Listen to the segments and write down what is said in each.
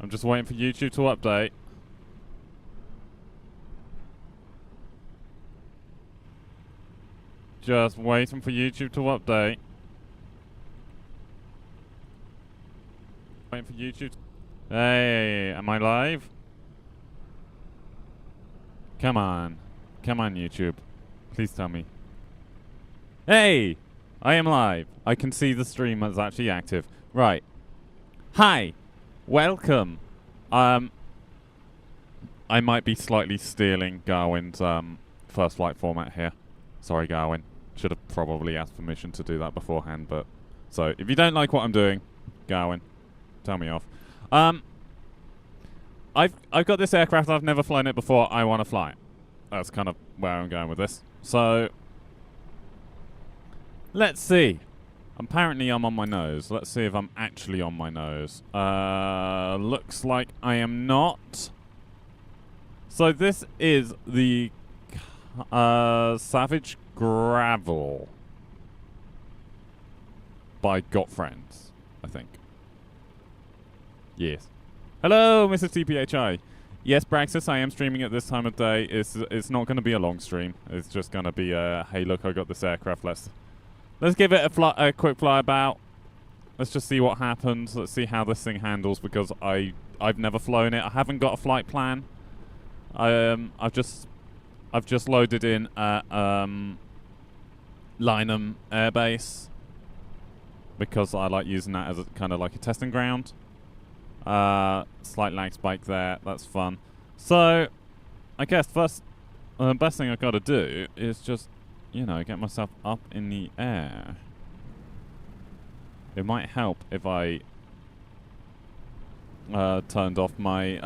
I'm just waiting for YouTube to update. Just waiting for YouTube to update. Waiting for YouTube. Hey, am I live? Come on. Come on, YouTube. Please tell me. Hey! I am live. I can see the stream is actually active. Right. Hi. Welcome. I might be slightly stealing Garwin's first flight format here. Sorry, Garwin. Should have probably asked permission to do that beforehand, but... So, if you don't like what I'm doing, Garwin, tell me off. I've got this aircraft, I've never flown it before, I want to fly it. That's kind of where I'm going with this. So... Let's see. Apparently I'm on my nose. Let's see if I'm actually on my nose. Looks like I am not. So this is the Savage Grravel by Got Friends, I think. Yes. Hello, Mr. TPHI. Yes, Braxis, I am streaming at this time of day. It's not going to be a long stream. It's just going to be a, hey, look, I got this aircraft. Let's give it a quick flyabout. Let's just see what happens. Let's see how this thing handles because I've never flown it. I haven't got a flight plan. I've just loaded in at Lynham Air Base because I like using that as a kind of like a testing ground. Slight lag spike there. That's fun. So I guess first best thing I've got to do is just, you know, get myself up in the air. It might help if I turned off my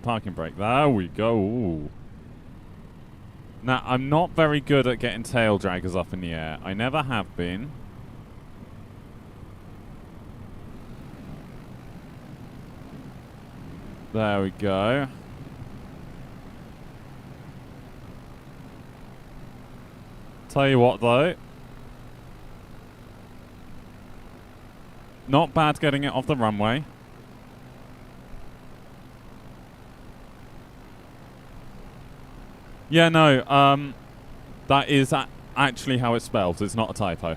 parking brake. There we go. Ooh. Now, I'm not very good at getting tail draggers up in the air. I never have been. There we go. Tell you what though, not bad getting it off the runway. Yeah, no, that is actually how it's spelled. It's not a typo.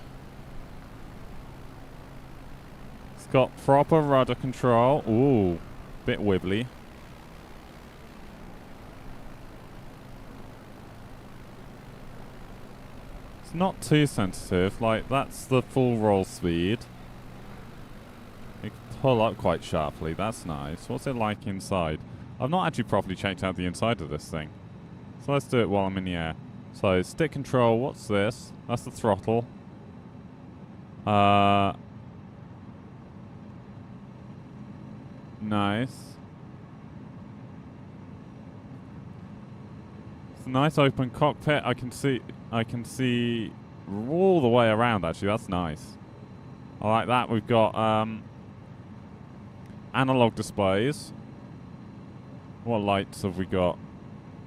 It's got proper rudder control. Ooh, bit wibbly. It's not too sensitive, like that's the full roll speed. You can pull up quite sharply, that's nice. What's it like inside? I've not actually properly checked out the inside of this thing. So let's do it while I'm in the air. So stick control, what's this? That's the throttle. Nice. It's a nice open cockpit. I can see all the way around actually. That's nice. I like that. We've got analog displays. What lights have we got?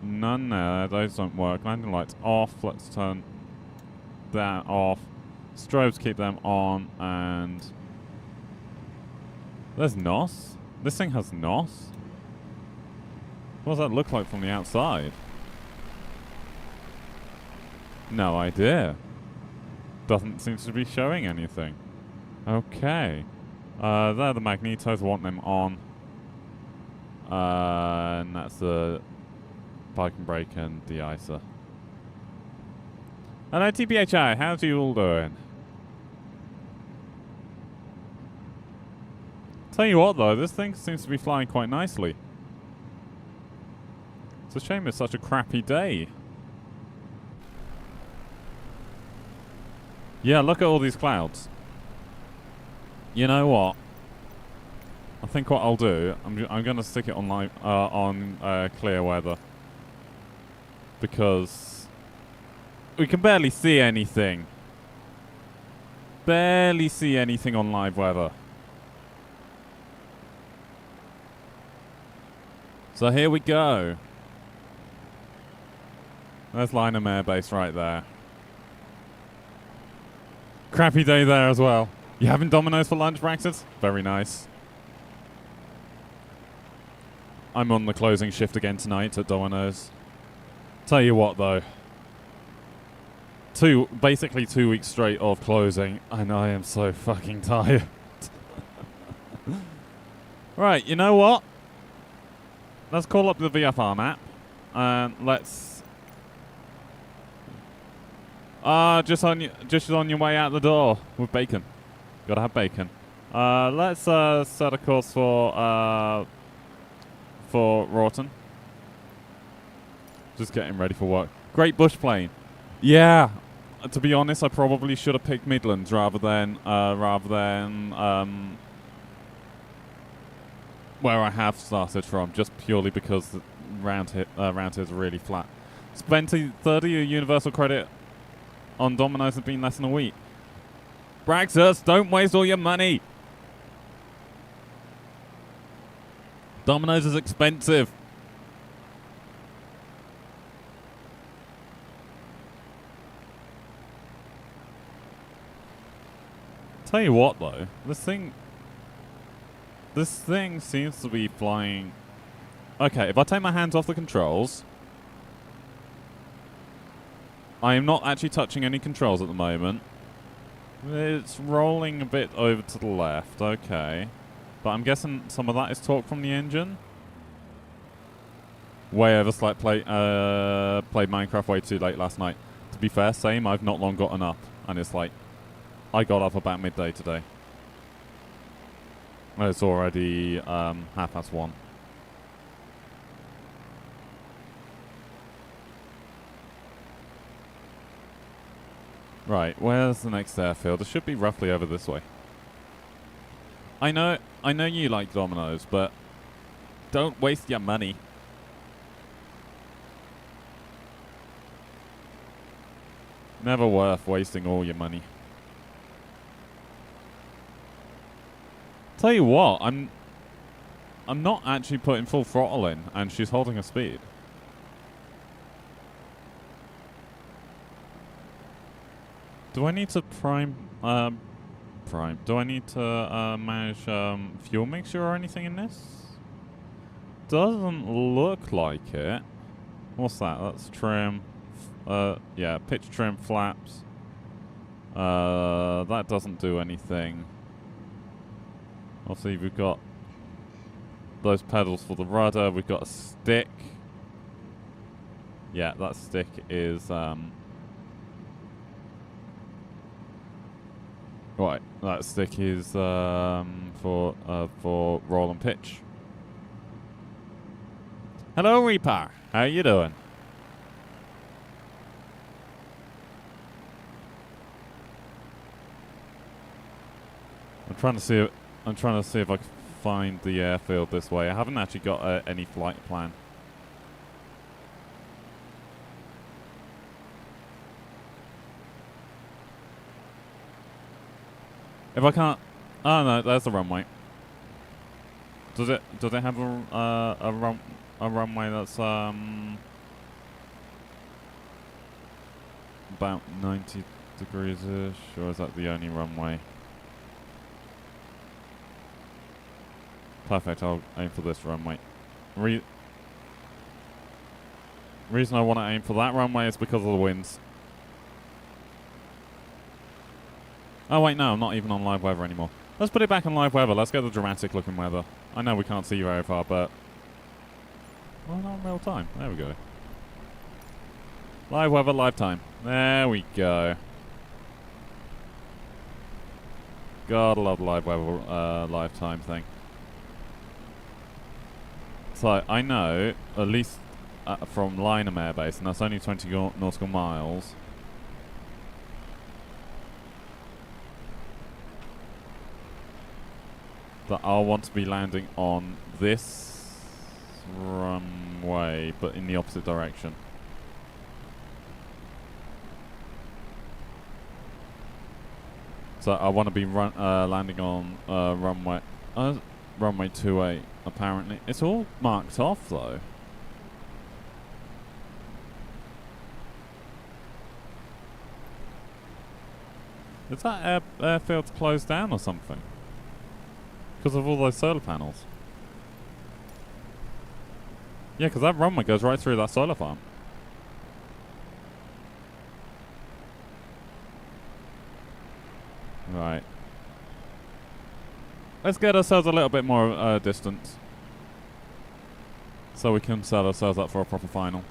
None there. Those don't work. Landing lights off. Let's turn that off. Strobes, keep them on. And there's NOS. This thing has NOS. What does that look like from the outside? No idea. Doesn't seem to be showing anything. Okay. They're the magnetos. I want them on. And that's the parking brake and de-icer. Hello TPHI, how's you all doing? Tell you what though, this thing seems to be flying quite nicely. It's a shame it's such a crappy day. Yeah, look at all these clouds. You know what? I think what I'll do, I'm going to stick it on clear weather. Because we can barely see anything. Barely see anything on live weather. So here we go. There's Lynham Air Base right there. Crappy day there as well. You having Domino's for lunch, Braxton? Very nice. I'm on the closing shift again tonight at Domino's. Tell you what, though. Basically 2 weeks straight of closing, and I am so fucking tired. Right, you know what? Let's call up the VFR map, and let's... just on your way out the door with bacon. Gotta have bacon. Let's set a course for Rawton. Just getting ready for work. Great bush plane. Yeah. To be honest, I probably should have picked Midlands rather than where I have started from, just purely because round here is really flat. Spent 30 universal credit on Domino's has been less than a week. Braxus, don't waste all your money. Domino's is expensive. Tell you what, though, this thing seems to be flying. Okay, if I take my hands off the controls, I am not actually touching any controls at the moment. It's rolling a bit over to the left, okay. But I'm guessing some of that is torque from the engine. Way overslept, played Minecraft way too late last night. To be fair, same, I've not long gotten up. And it's like, I got up about midday today. It's already 1:30. Right, where's the next airfield? It should be roughly over this way. I know you like Domino's, but don't waste your money. Never worth wasting all your money. Tell you what, I'm not actually putting full throttle in, and she's holding her speed. Do I need to prime? Do I need to manage fuel mixture or anything in this? Doesn't look like it. What's that? That's trim. Yeah, pitch trim flaps. That doesn't do anything. Obviously, we've got those pedals for the rudder. We've got a stick. Yeah, that stick is right. That stick is for roll and pitch. Hello, Reaper. How you doing? I'm trying to see if I can find the airfield this way. I haven't actually got any flight plan. If I can't, oh no, there's the runway. Does it have a runway that's about 90 degrees-ish, or is that the only runway? Perfect, I'll aim for this runway. Reason I want to aim for that runway is because of the winds. Oh wait, no, I'm not even on live weather anymore. Let's put it back on live weather. Let's get the dramatic looking weather. I know we can't see you very far, but... well, not in real time. There we go. Live weather, live time. There we go. God, I love the live weather live time thing. So, I know, at least from Lynham Air Base, and that's only 20 nautical miles, that I'll want to be landing on this runway, but in the opposite direction. So I want to be landing on runway 28, apparently. It's all marked off, though. Is that airfield closed down or something? Because of all those solar panels. Yeah, because that runway goes right through that solar farm. Right. Let's get ourselves a little bit more distance. So we can set ourselves up for a proper final.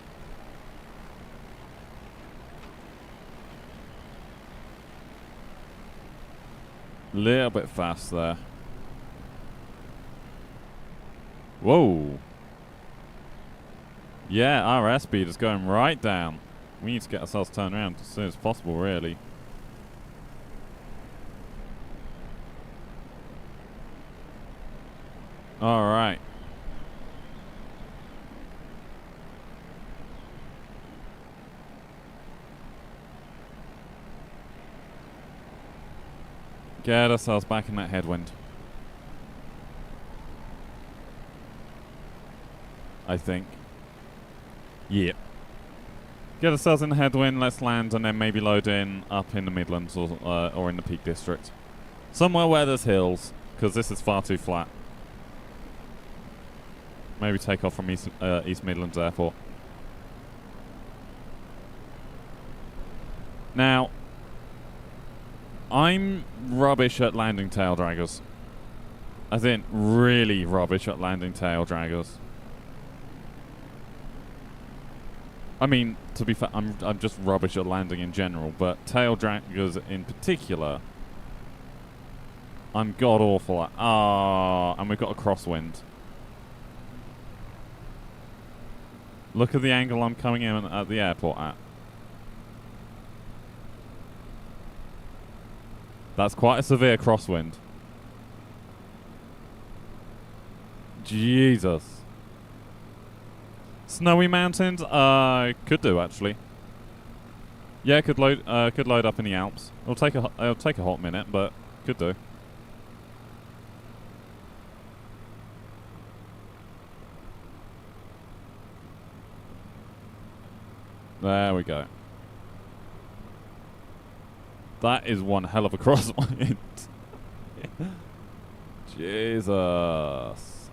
Little bit fast there. Whoa. Yeah, our airspeed is going right down. We need to get ourselves turned around as soon as possible, really. Alright. Get ourselves back in that headwind. I think. Yeah. Get ourselves in the headwind, let's land, and then maybe load in up in the Midlands or in the Peak District. Somewhere where there's hills, because this is far too flat. Maybe take off from East Midlands Airport. Now, I'm rubbish at landing tail draggers. As in, really rubbish at landing tail draggers. I mean, to be fair, I'm just rubbish at landing in general, but tail draggers in particular, I'm god awful at. And we've got a crosswind. Look at the angle I'm coming in at the airport at. That's quite a severe crosswind. Jesus. Snowy mountains? Could do actually. Yeah, could load up in the Alps. It'll take a hot minute, but could do. There we go. That is one hell of a crosswind. Jesus.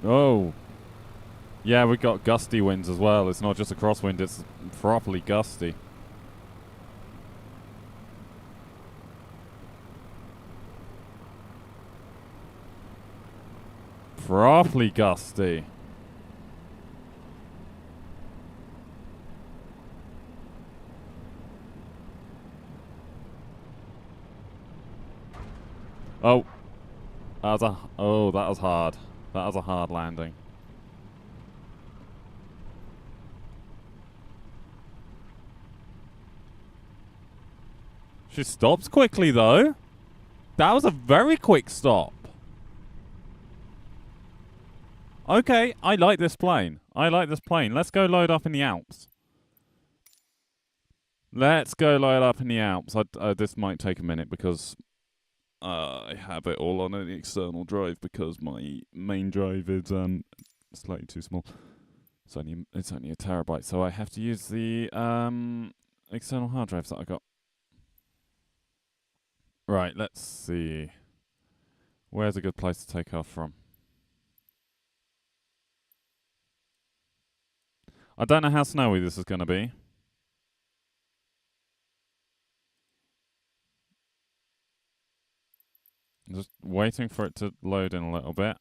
Oh. Yeah, we got gusty winds as well. It's not just a crosswind, it's properly gusty. Properly gusty. Oh. That was hard. That was a hard landing. She stops quickly though. That was a very quick stop. Okay, I like this plane. Let's go load up in the Alps. This might take a minute because I have it all on an external drive because my main drive is slightly too small. It's only a terabyte, so I have to use the external hard drives that I got. Right, let's see. Where's a good place to take off from? I don't know how snowy this is going to be. Just waiting for it to load in a little bit.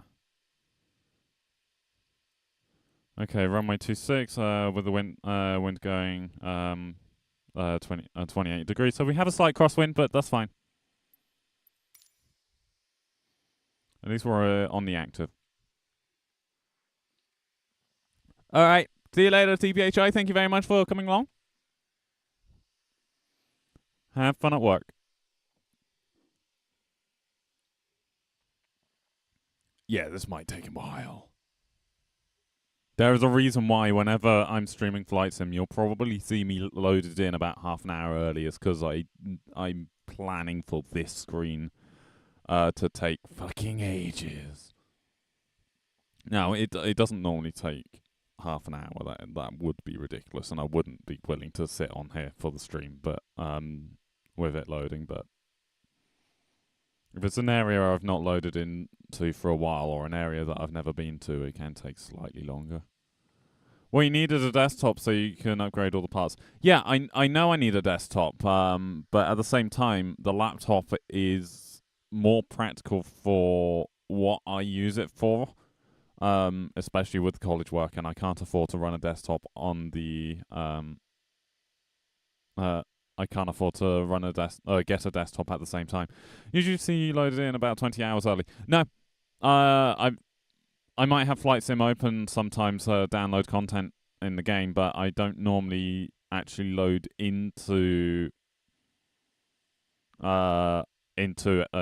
Okay, runway 26 with the wind going 28 degrees. So we have a slight crosswind, but that's fine. At least we're on the active. All right. See you later, TPHI. Thank you very much for coming along. Have fun at work. Yeah, this might take a while. There is a reason why whenever I'm streaming Flight Sim, you'll probably see me loaded in about half an hour early. It's because I'm planning for this screen to take fucking ages. Now, it doesn't normally take half an hour. That would be ridiculous, and I wouldn't be willing to sit on here for the stream. But with it loading, but if it's an area I've not loaded into for a while or an area that I've never been to, it can take slightly longer. Well, you needed a desktop so you can upgrade all the parts. Yeah, I know I need a desktop, but at the same time, the laptop is more practical for what I use it for, especially with college work, and I can't afford to run a desktop on the I can't afford to run get a desktop at the same time. Usually see you loaded in about 20 hours early. No, I might have Flight Sim open sometimes to download content in the game, but I don't normally actually load into an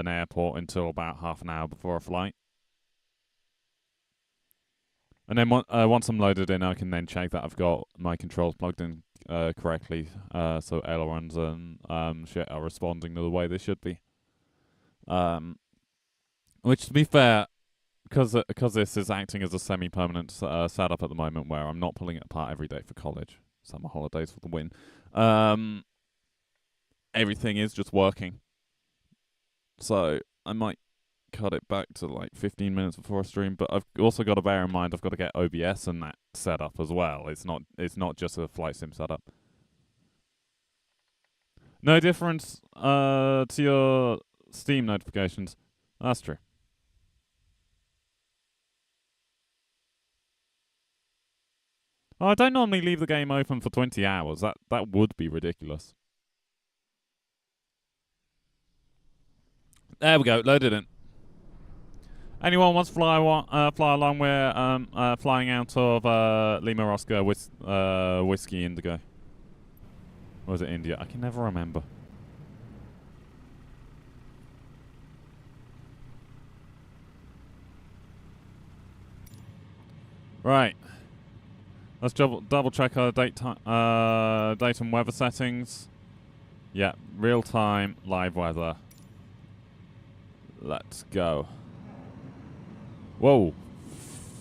airport until about half an hour before a flight. And then once I'm loaded in, I can then check that I've got my controls plugged in correctly, so ailerons and shit are responding to the way they should be. Which, to be fair, because this is acting as a semi-permanent setup at the moment, where I'm not pulling it apart every day for college, summer holidays for the win. Everything is just working, so I might cut it back to like 15 minutes before a stream. But I've also got to bear in mind I've got to get OBS and that set up as well. It's not just a flight sim setup. No difference to your Steam notifications. That's true. Oh, I don't normally leave the game open for 20 hours. That would be ridiculous. There we go. Loaded in. Anyone wants to fly along? We're flying out of Lima Roscoe Whiskey Indigo. Or was it India? I can never remember. Right. Let's double check our date and weather settings. Yeah, real time live weather. Let's go. Whoa.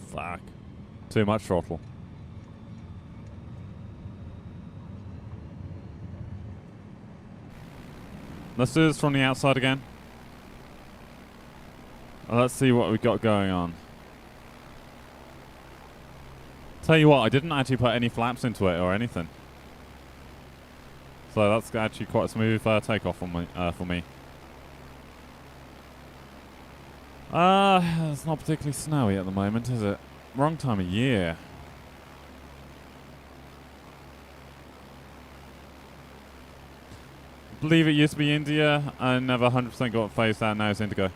Fuck. Too much throttle. Let's do this from the outside again. Let's see what we've got going on. Tell you what, I didn't actually put any flaps into it or anything. So that's actually quite a smooth takeoff for me. It's not particularly snowy at the moment, is it? Wrong time of year. Believe it used to be India. I never 100% got phased out. Now it's Indigo.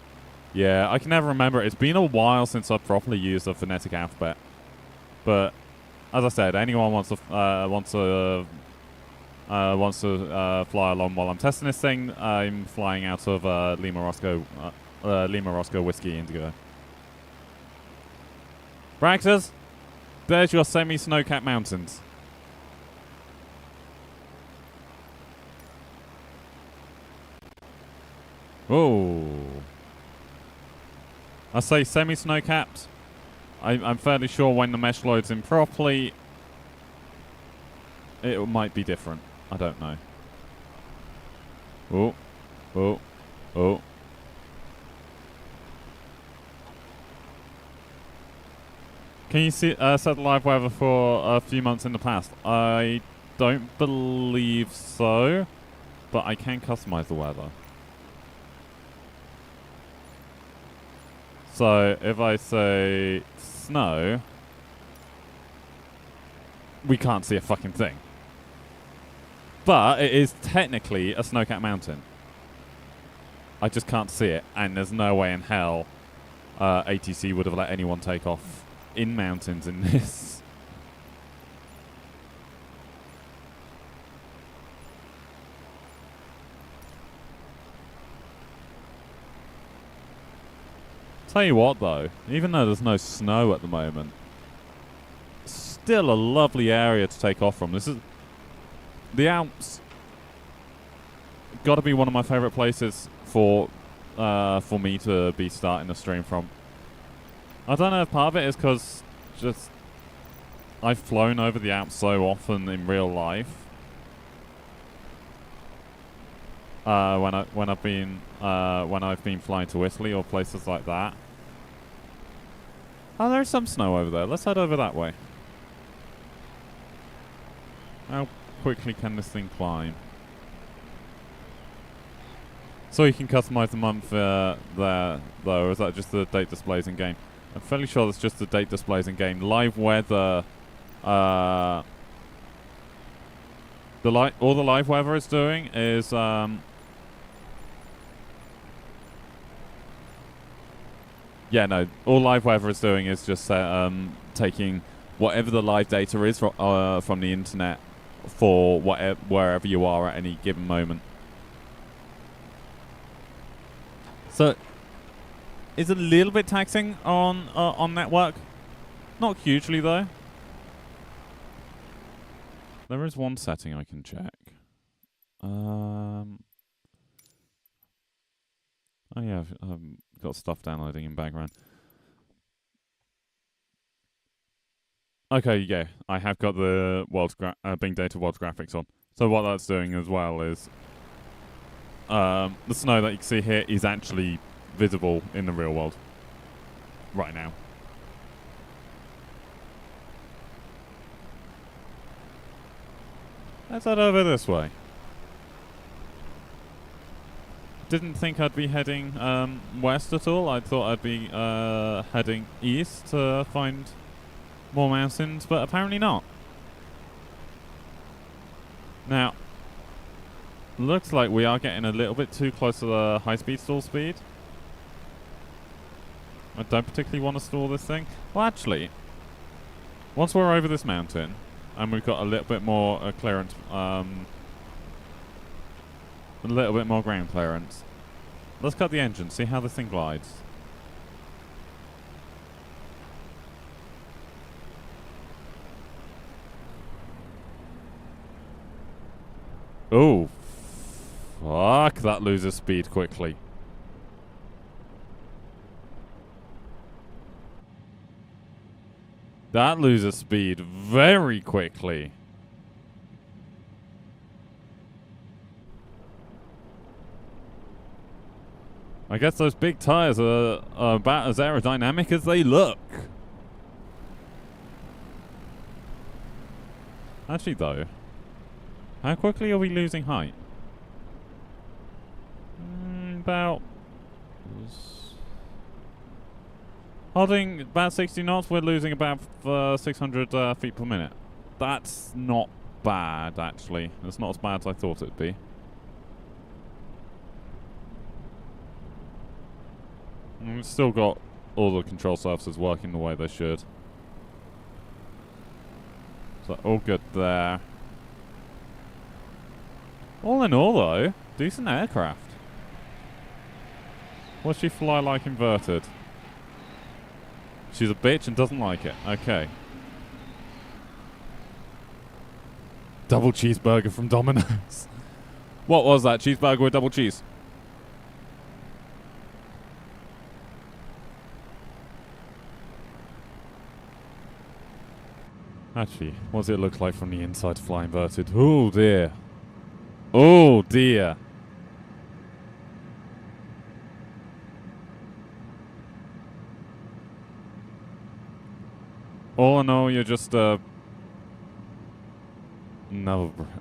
Yeah, I can never remember. It's been a while since I've properly used the phonetic alphabet. But as I said, anyone wants to fly along while I'm testing this thing. I'm flying out of Lima Roscoe Whiskey Indigo. Bractors, there's your semi-snow-capped mountains. Oh, I say semi-snow-capped. I'm fairly sure when the mesh loads in properly, it might be different. I don't know. Oh, oh, oh. Can you see set the live weather for a few months in the past? I don't believe so, but I can customize the weather. So if I say snow, we can't see a fucking thing. But it is technically a snow-capped mountain. I just can't see it, and there's no way in hell ATC would have let anyone take off in mountains in this. Tell you what though, even though there's no snow at the moment, still a lovely area to take off from. This is the Alps. Got to be one of my favorite places for me to be starting the stream from. I don't know if part of it is because just I've flown over the Alps so often in real life. when I've been flying to Italy or places like that. Oh, there's some snow over there. Let's head over that way. How quickly can this thing climb? So you can customize the month there, though, or is that just the date displays in game? I'm fairly sure that's just the date displays in game. Live weather, all the live weather is doing is yeah, no, all live weather is doing is just taking whatever the live data is from the internet for wherever you are at any given moment. So, it's a little bit taxing on network. Not hugely, though. There is one setting I can check. Oh yeah, I've got stuff downloading in background. Okay, yeah, I have got the Bing Data World graphics on. So what that's doing as well is the snow that you can see here is actually visible in the real world right now. Let's head over this way. Didn't think I'd be heading west at all. I thought I'd be heading east to find more mountains, but apparently not. Now, looks like we are getting a little bit too close to the high-speed stall speed. I don't particularly want to stall this thing. Well, actually, once we're over this mountain, and we've got a little bit more clearance, a little bit more ground clearance, let's cut the engine, see how this thing glides. Oh, fuck, that loses speed quickly. That loses speed very quickly. I guess those big tires are about as aerodynamic as they look. Actually, though, how quickly are we losing height? About... Holding about 60 knots, we're losing about 600 feet per minute. That's not bad, actually. It's not as bad as I thought it'd be. And we've still got all the control surfaces working the way they should. So all good there. All in all, though, decent aircraft. What's she fly like inverted? She's a bitch and doesn't like it. Okay. Double cheeseburger from Domino's. What was that? Cheeseburger with double cheese? Actually, what does it look like from the inside to fly inverted? Oh dear. Oh dear. All in all, you're just no.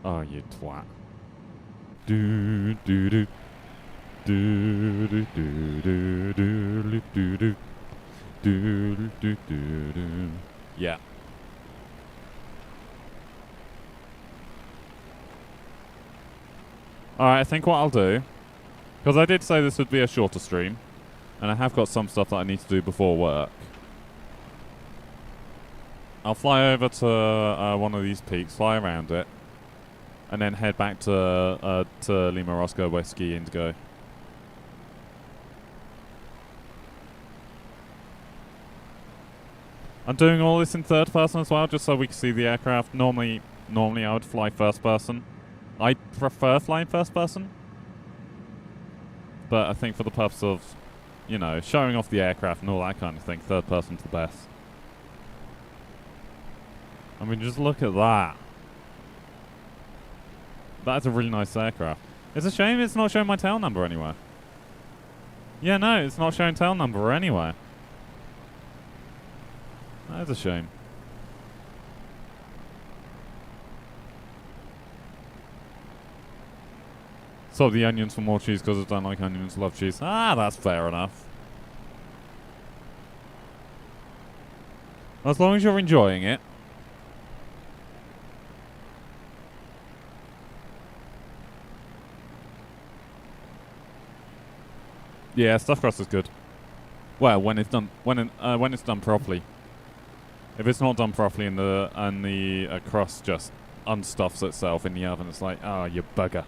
Oh, you twat. Do do do do do do do do do do do do do. Yeah. Alright, I think what I'll do, because I did say this would be a shorter stream, and I have got some stuff that I need to do before work. I'll fly over to one of these peaks, fly around it, and then head back to Lima Roscoe Whiskey Indigo. I'm doing all this in third person as well, just so we can see the aircraft. Normally I would fly first person. I prefer flying first person, but I think for the purpose of, you know, showing off the aircraft and all that kind of thing, third person's the best. I mean, just look at that. That's a really nice aircraft. It's a shame it's not showing my tail number anywhere. Yeah, no, it's not showing tail number anywhere. That is a shame. Swap the onions for more cheese because I don't like onions, love cheese. Ah, that's fair enough. As long as you're enjoying it. Yeah, stuffed crust is good. Well, when it's done, when it's done properly. If it's not done properly and the crust just unstuffs itself in the oven, it's like, oh, you bugger.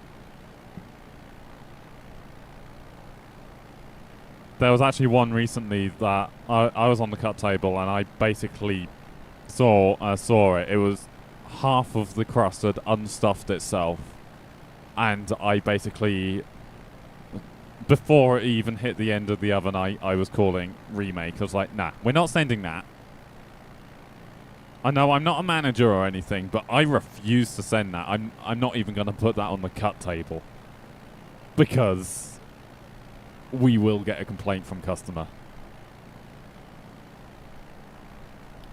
There was actually one recently that I was on the cut table and I basically saw it. It was half of the crust had unstuffed itself, and I basically, before it even hit the end of the oven, I was calling remake. I was like, nah, we're not sending that. I know I'm not a manager or anything, but I refuse to send that. I'm not even going to put that on the cut table, because we will get a complaint from customer.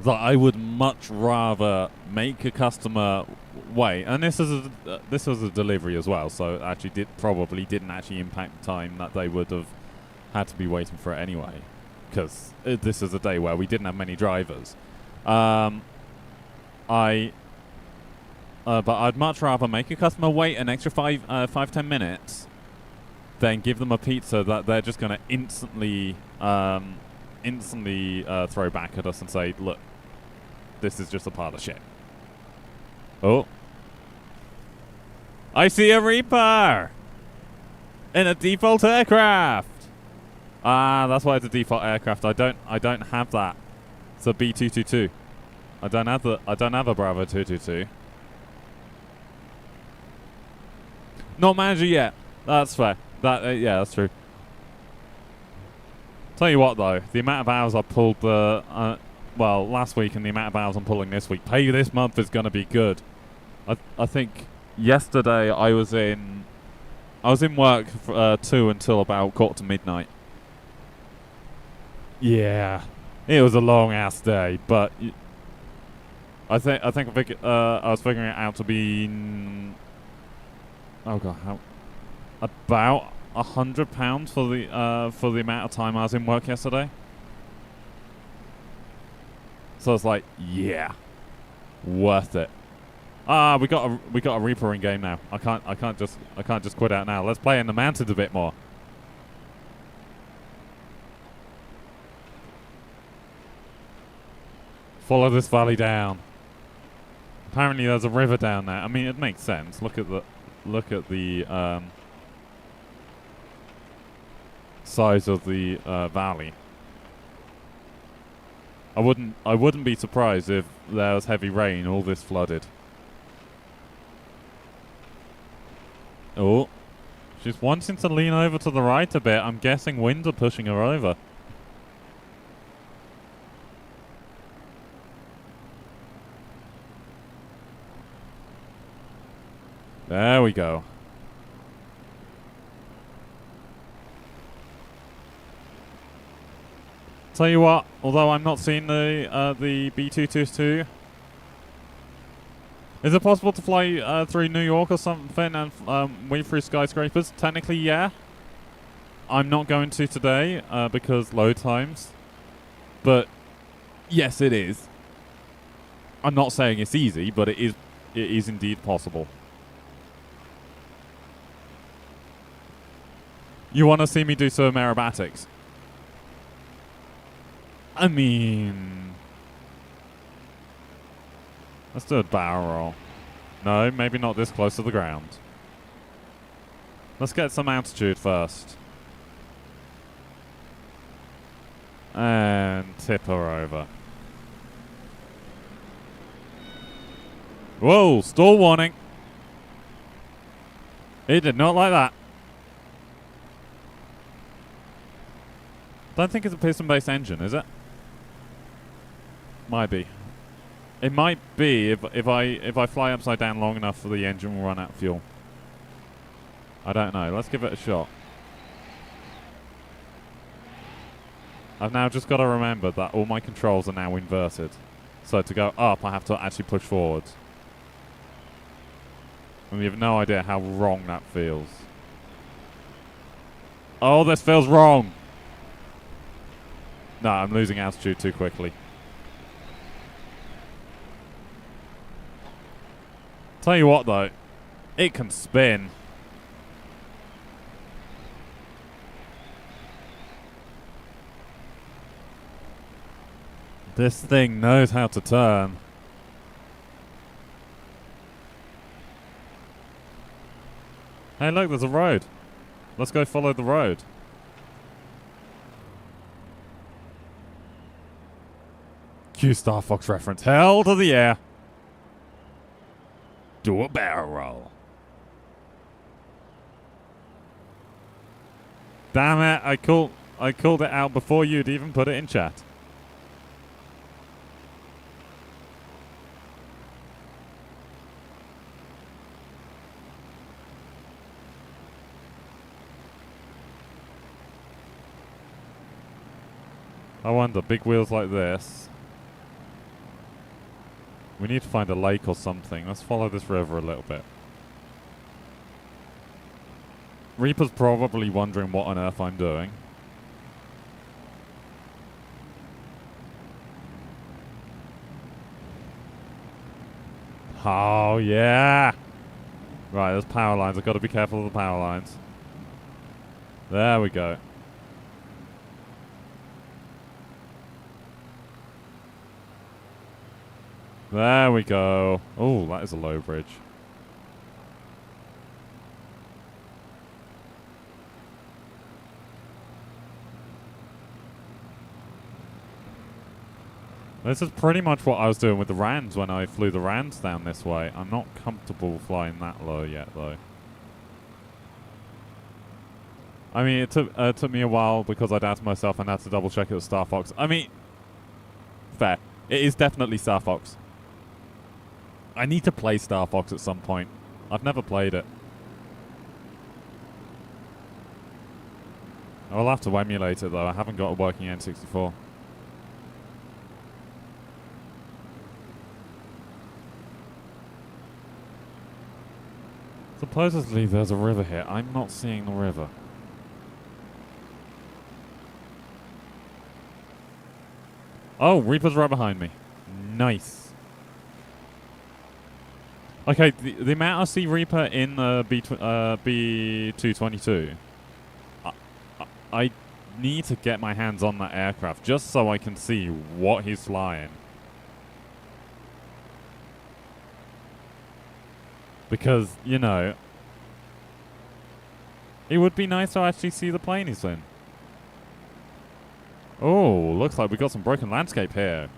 Like, I would much rather make a customer wait, and this was a delivery as well, so it actually probably didn't actually impact the time that they would have had to be waiting for it anyway, because this is a day where we didn't have many drivers. But I'd much rather make a customer wait an extra 5-10 minutes than give them a pizza that they're just going to instantly throw back at us and say, look, this is just a pile of shit. Oh. I see a Reaper! In a default aircraft! Ah, that's why it's a default aircraft. I don't have that. It's a B222. I don't have a Bravo 222. Not manager yet. That's fair. Yeah, that's true. Tell you what, though, the amount of hours I pulled last week and the amount of hours I'm pulling this week, pay this month is going to be good. I think yesterday I was in work for 2 until about 1:45. Yeah, it was a long ass day, but I was figuring it out to be oh god, how about £100 for the amount of time I was in work yesterday. So it's like, yeah, worth it. Ah, we got a Reaper in game now. I can't just quit out now. Let's play in the mountains a bit more. Follow this valley down. Apparently there's a river down there. I mean, it makes sense. Look at the size of the valley. I wouldn't be surprised if there was heavy rain, all this flooded. Oh, she's wanting to lean over to the right a bit. I'm guessing winds are pushing her over. There we go. Tell you what, although I'm not seeing the B222, is it possible to fly through New York or something and weave through skyscrapers? Technically, yeah. I'm not going to today because load times. But yes, it is. I'm not saying it's easy, but it is indeed possible. You want to see me do some aerobatics? I mean, let's do a barrel roll. No, maybe not this close to the ground. Let's get some altitude first. And tip her over. Whoa, stall warning. He did not like that. Don't think it's a piston-based engine, is it? Might be. It might be if I fly upside down long enough, the engine will run out of fuel. I don't know. Let's give it a shot. I've now just got to remember that all my controls are now inverted. So to go up, I have to actually push forwards. And you have no idea how wrong that feels. Oh, this feels wrong! No, I'm losing altitude too quickly. Tell you what though, it can spin. This thing knows how to turn. Hey look, there's a road. Let's go follow the road. Cue Star Fox reference. Hell to the air. Do a barrel roll. Damn it, I called it out before you'd even put it in chat. I wonder, big wheels like this. We need to find a lake or something. Let's follow this river a little bit. Reaper's probably wondering what on earth I'm doing. Oh, yeah! Right, there's power lines. I've got to be careful of the power lines. There we go. There we go. Oh, that is a low bridge. This is pretty much what I was doing with the Rands when I flew the Rands down this way. I'm not comfortable flying that low yet, though. I mean, it took me a while because I'd asked myself and had to double check it was Star Fox. I mean, fair. It is definitely Star Fox. I need to play Star Fox at some point. I've never played it. I'll have to emulate it though. I haven't got a working N64. Supposedly there's a river here. I'm not seeing the river. Oh, Reaper's right behind me. Nice. Okay, the amount I see Reaper in the B222, I need to get my hands on that aircraft just so I can see what he's flying. Because, you know, it would be nice to actually see the plane he's in. Oh, looks like we got some broken landscape here.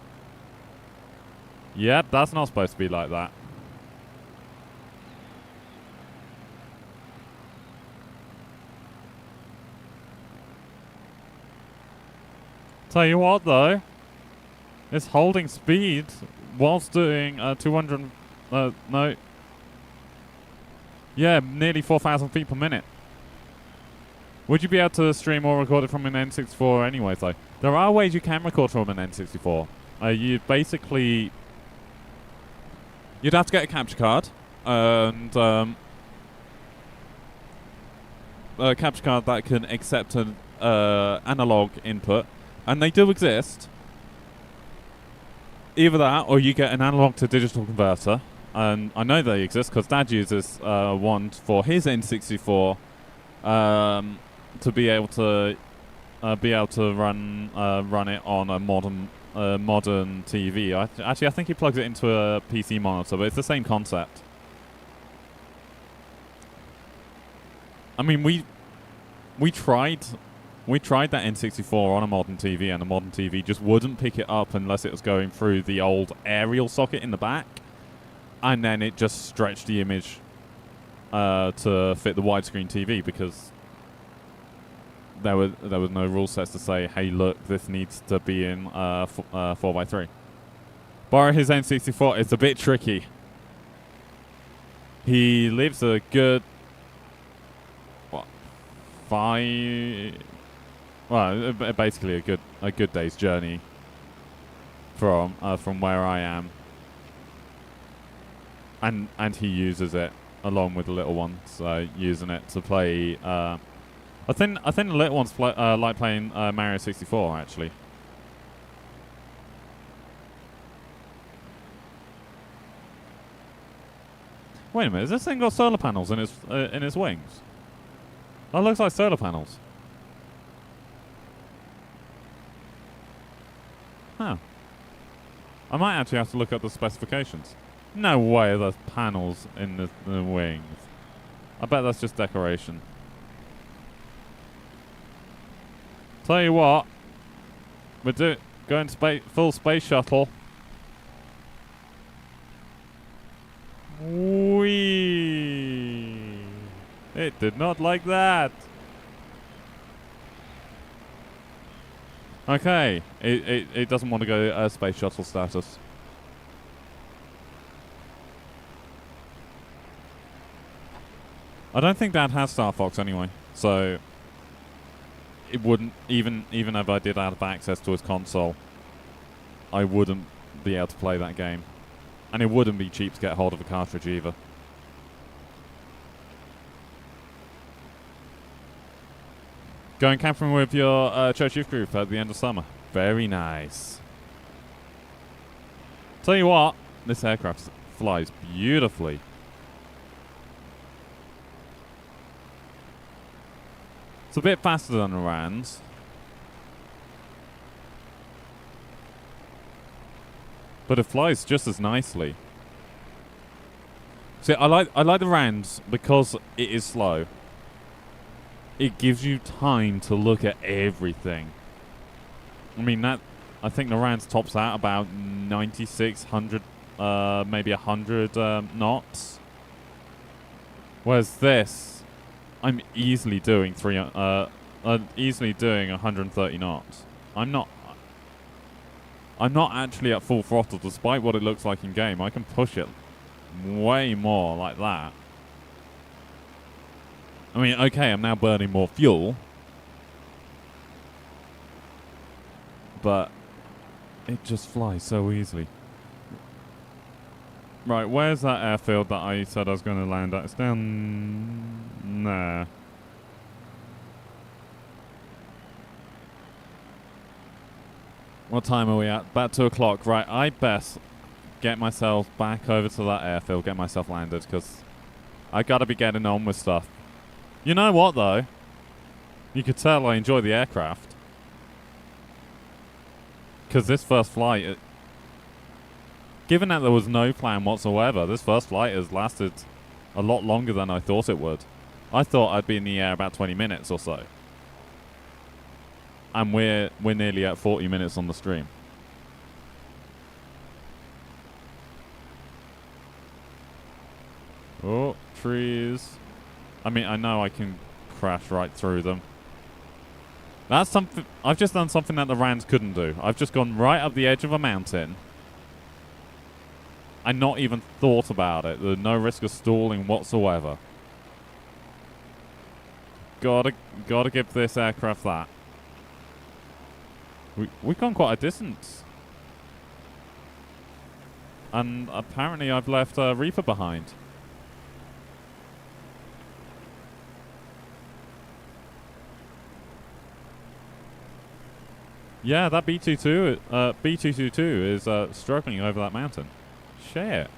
Yep, that's not supposed to be like that. Tell you what though, it's holding speed whilst doing 200, no. Yeah, nearly 4,000 feet per minute. Would you be able to stream or record it from an N64 anyway, though? There are ways you can record from an N64. You basically... You'd have to get a capture card, and a capture card that can accept an analog input, and they do exist. Either that, or you get an analog to digital converter, and I know they exist because Dad uses one for his N64 to be able to run it on a modern TV. Actually, I think he plugs it into a PC monitor, but it's the same concept. I mean, we tried that N64 on a modern TV, and the modern TV just wouldn't pick it up unless it was going through the old aerial socket in the back, and then it just stretched the image to fit the widescreen TV because there was no rule sets to say, hey, look, this needs to be in 4x3. Borrow his N64. It's a bit tricky. He lives a good 5. Well, basically a good day's journey from where I am, and he uses it along with the little ones, using it to play. I think the little ones like playing Mario 64 actually. Wait a minute, has this thing got solar panels in its wings? That looks like solar panels. Huh. I might actually have to look up the specifications. No way there's panels in the wings. I bet that's just decoration. Tell you what, we're going full space shuttle. Whee! It did not like that. Okay, it doesn't want to go space shuttle status. I don't think Dad has Star Fox anyway, so it wouldn't even if I did have access to his console, I wouldn't be able to play that game, and it wouldn't be cheap to get hold of a cartridge either. Going camping with your church youth group at the end of summer. Very nice. Tell you what, this aircraft flies beautifully. It's a bit faster than the Rans. But it flies just as nicely. See, I like the Rans because it is slow. It gives you time to look at everything. I mean, I think the Rans tops out about 9600, maybe 100 knots. Whereas this, I'm easily doing 130 knots. I'm not actually at full throttle, despite what it looks like in game. I can push it way more like that. I mean, okay, I'm now burning more fuel, but it just flies so easily. Right, where's that airfield that I said I was going to land at? It's down there. What time are we at? About 2 o'clock. Right, I best get myself back over to that airfield, get myself landed, because I gotta be getting on with stuff. You know what, though? You could tell I enjoy the aircraft. Because this first flight, given that there was no plan whatsoever, this first flight has lasted a lot longer than I thought it would. I thought I'd be in the air about 20 minutes or so. And we're nearly at 40 minutes on the stream. Oh, trees. I mean, I know I can crash right through them. That's something. I've just done something that the Rans couldn't do. I've just gone right up the edge of a mountain and not even thought about it. There's no risk of stalling whatsoever. Gotta give this aircraft that. We've gone quite a distance. And apparently I've left Reaper behind. Yeah, that B222 is struggling over that mountain. Shit.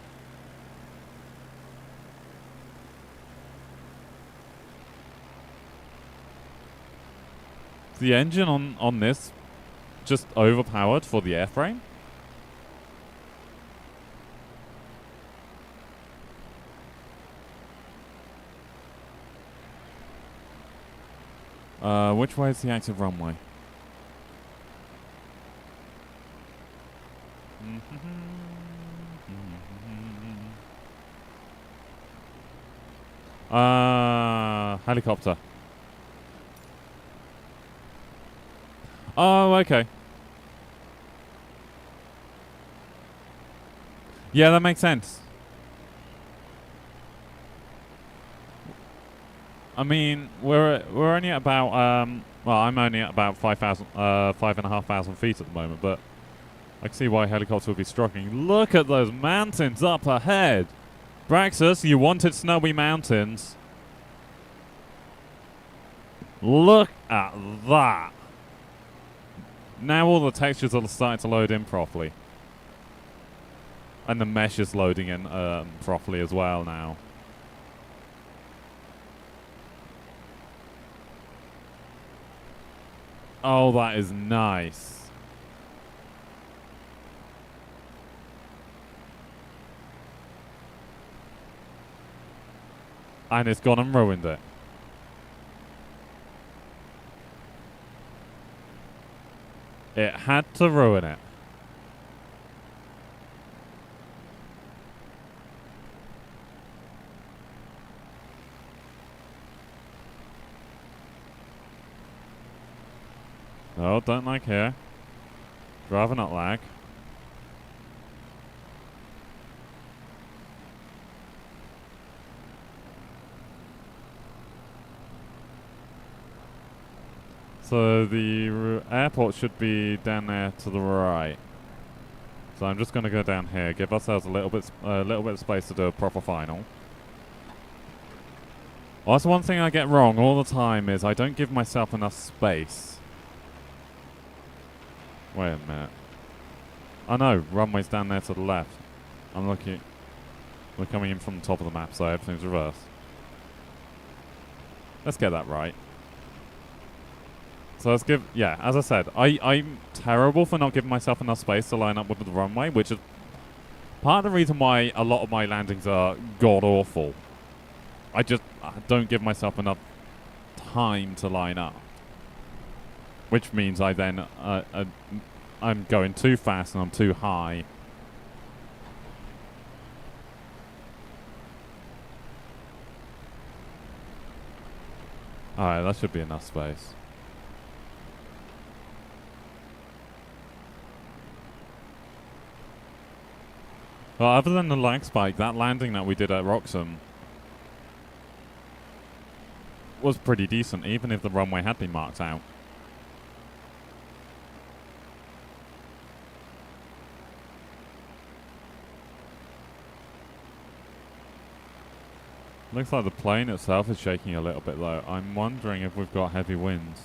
The engine on this just overpowered for the airframe? Which way is the active runway? Helicopter. Oh, okay. Yeah, that makes sense. I mean, we're only at about well, I'm only at about 5,500 feet at the moment, but I can see why a helicopter would be struggling. Look at those mountains up ahead. Braxus, you wanted snowy mountains. Look at that. Now all the textures are starting to load in properly. And the mesh is loading in properly as well now. Oh, that is nice. And it's gone and ruined it. It had to ruin it. Oh, don't like here. Rather not lag. So the airport should be down there to the right. So I'm just going to go down here, give ourselves a little bit of space to do a proper final. Well, that's one thing I get wrong all the time is I don't give myself enough space. Wait a minute. Oh no, runway's down there to the left. I'm looking. We're coming in from the top of the map, so everything's reversed. Let's get that right. So let's give, yeah, as I said, I'm terrible for not giving myself enough space to line up with the runway, which is part of the reason why a lot of my landings are god-awful. I don't give myself enough time to line up. Which means I then, I'm going too fast and I'm too high. Alright, that should be enough space. Well, other than the lag spike, that landing that we did at Roxham was pretty decent, even if the runway had been marked out. Looks like the plane itself is shaking a little bit though. I'm wondering if we've got heavy winds.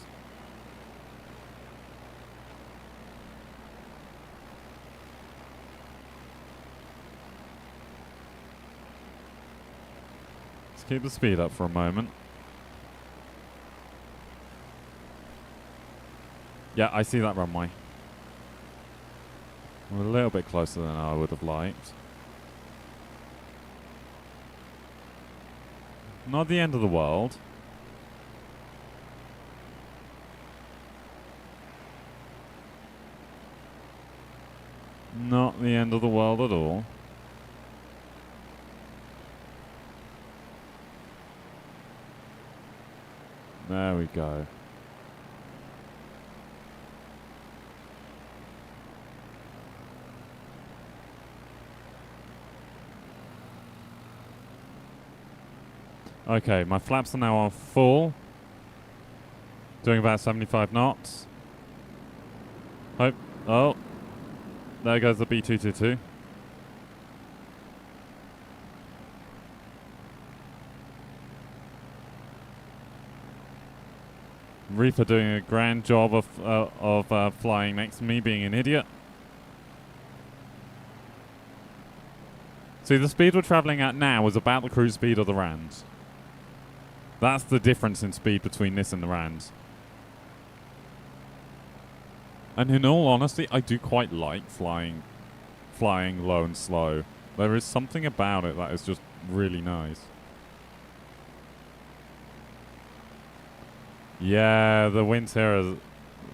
Let's keep the speed up for a moment. Yeah, I see that runway. We're a little bit closer than I would have liked. Not the end of the world. Not the end of the world at all. There we go. Okay, my flaps are now on full. Doing about 75 knots. Hope. Oh. There goes the B222. Reaper doing a grand job of flying next to me, being an idiot. See, the speed we're traveling at now is about the cruise speed of the Rands. That's the difference in speed between this and the Rands. And in all honesty, I do quite like flying low and slow. There is something about it that is just really nice. Yeah, the wind here is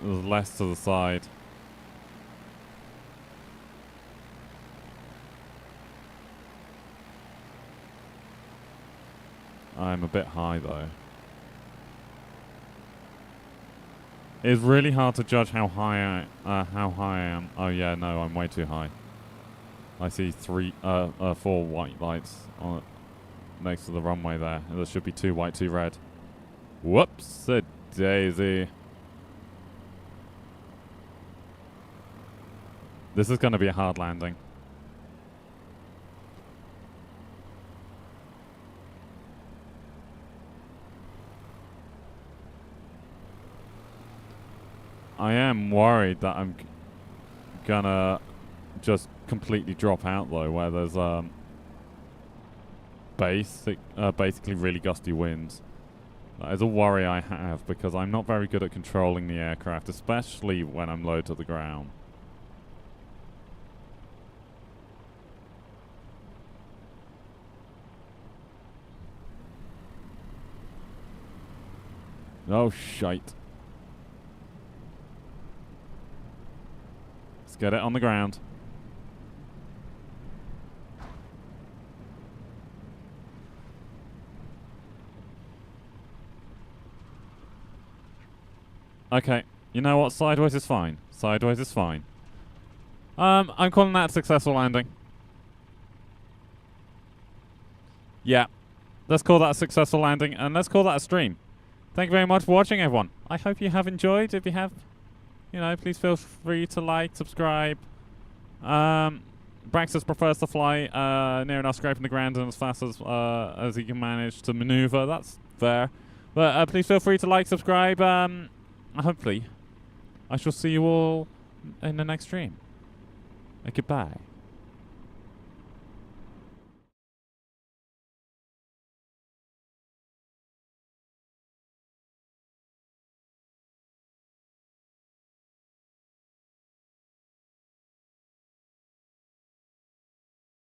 less to the side. I'm a bit high though. It's really hard to judge how high I am. Oh yeah, no, I'm way too high. I see 4 white lights on next to the runway there. There should be 2 white, 2 red. Whoops a daisy. This is going to be a hard landing. I am worried that I'm gonna just completely drop out though, where there's basically really gusty winds. That is a worry I have because I'm not very good at controlling the aircraft, especially when I'm low to the ground. Oh shite. Let's get it on the ground. Okay, you know what? Sideways is fine. Sideways is fine. I'm calling that a successful landing. Yeah, let's call that a successful landing, and let's call that a stream. Thank you very much for watching, everyone. I hope you have enjoyed. If you have, you know, please feel free to like, subscribe. Braxis prefers to fly near enough scraping the ground and as fast as he can manage to maneuver. That's fair. But please feel free to like, subscribe. Hopefully, I shall see you all in the next stream. Goodbye.